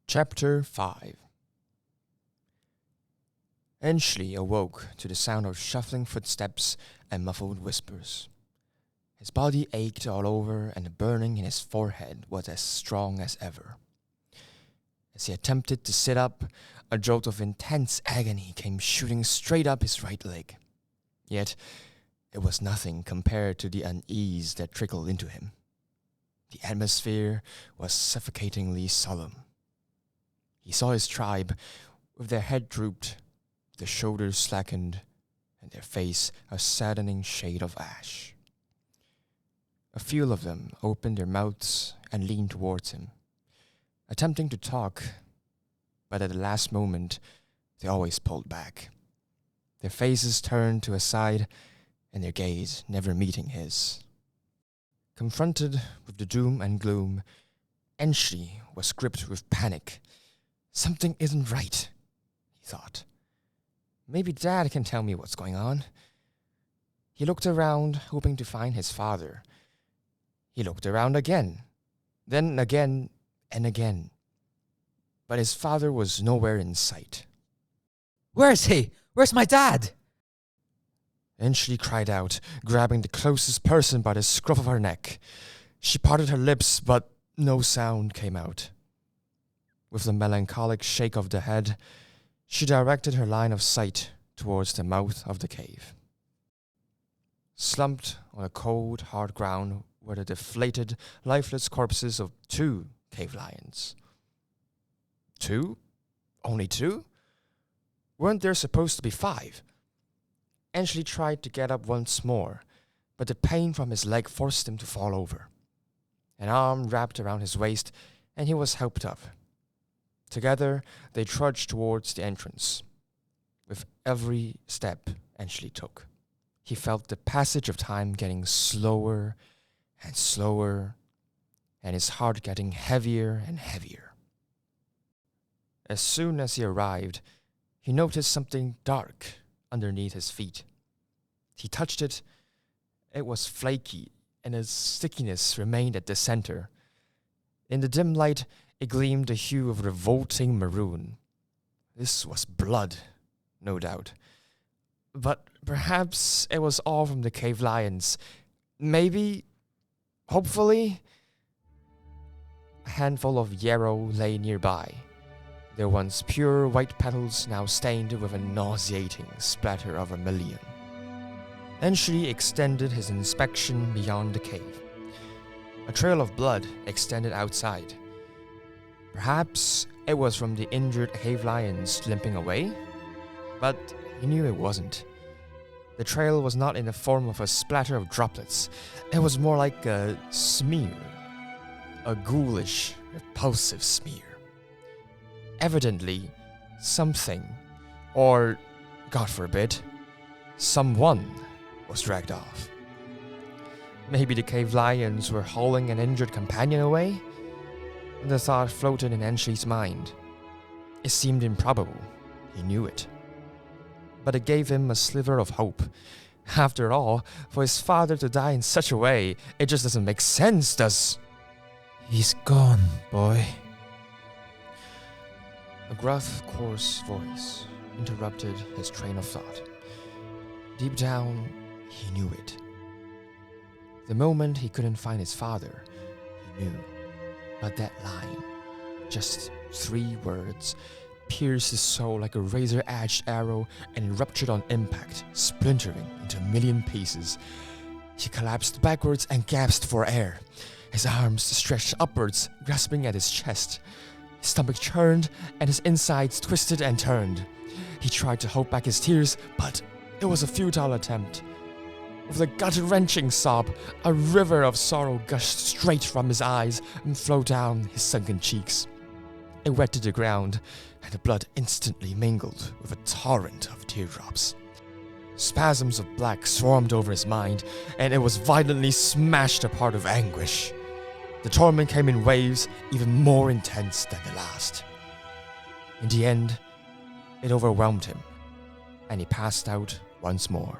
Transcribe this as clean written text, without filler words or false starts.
Chapter 5. Enshli awoke to the sound of shuffling footsteps and muffled whispers. His body ached all over, and the burning in his forehead was as strong as ever. As he attempted to sit up, a jolt of intense agony came shooting straight up his right leg. Yet, it was nothing compared to the unease that trickled into him. The atmosphere was suffocatingly solemn. He saw his tribe, with their head drooped, their shoulders slackened, and their face a saddening shade of ash. A few of them opened their mouths and leaned towards him, attempting to talk, but at the last moment, they always pulled back, their faces turned to a side and their gaze never meeting his. Confronted with the doom and gloom, Enshli was gripped with panic. Something isn't right, he thought. Maybe Dad can tell me what's going on. He looked around, hoping to find his father. He looked around again, then again and again. But his father was nowhere in sight. Where is he? Where's my dad? Enshli cried out, grabbing the closest person by the scruff of her neck. She parted her lips, but no sound came out. With a melancholic shake of the head, she directed her line of sight towards the mouth of the cave. Slumped on a cold, hard ground were the deflated, lifeless corpses of 2 cave lions. 2? Only 2? Weren't there supposed to be 5? Enshli tried to get up once more, but the pain from his leg forced him to fall over. An arm wrapped around his waist, and he was helped up. Together, they trudged towards the entrance. With every step Enshli took, he felt the passage of time getting slower and slower, and his heart getting heavier and heavier. As soon as he arrived, he noticed something dark underneath his feet. He touched it. It was flaky, and its stickiness remained at the center. In the dim light, it gleamed a hue of revolting maroon. This was blood, no doubt. But perhaps it was all from the cave lions. Maybe, hopefully. A handful of yarrow lay nearby, their once pure white petals now stained with a nauseating splatter of vermilion. Enshli extended his inspection beyond the cave. A trail of blood extended outside. Perhaps it was from the injured cave lions limping away, but he knew it wasn't. The trail was not in the form of a splatter of droplets. It was more like a smear, a ghoulish, repulsive smear. Evidently, something, or, God forbid, someone was dragged off. Maybe the cave lions were hauling an injured companion away? The thought floated in Enshli's mind. It seemed improbable. He knew it. But it gave him a sliver of hope. After all, for his father to die in such a way, it just doesn't make sense, does... He's gone, boy. A gruff, coarse voice interrupted his train of thought. Deep down, he knew it. The moment he couldn't find his father, he knew. But that line, just 3 words, pierced his soul like a razor-edged arrow and ruptured on impact, splintering into a million pieces. He collapsed backwards and gasped for air. His arms stretched upwards, grasping at his chest. His stomach churned, and his insides twisted and turned. He tried to hold back his tears, but it was a futile attempt. With a gut-wrenching sob, a river of sorrow gushed straight from his eyes and flowed down his sunken cheeks. It wetted the ground, and the blood instantly mingled with a torrent of teardrops. Spasms of black swarmed over his mind, and it was violently smashed apart with anguish. The torment came in waves, even more intense than the last. In the end, it overwhelmed him, and he passed out once more.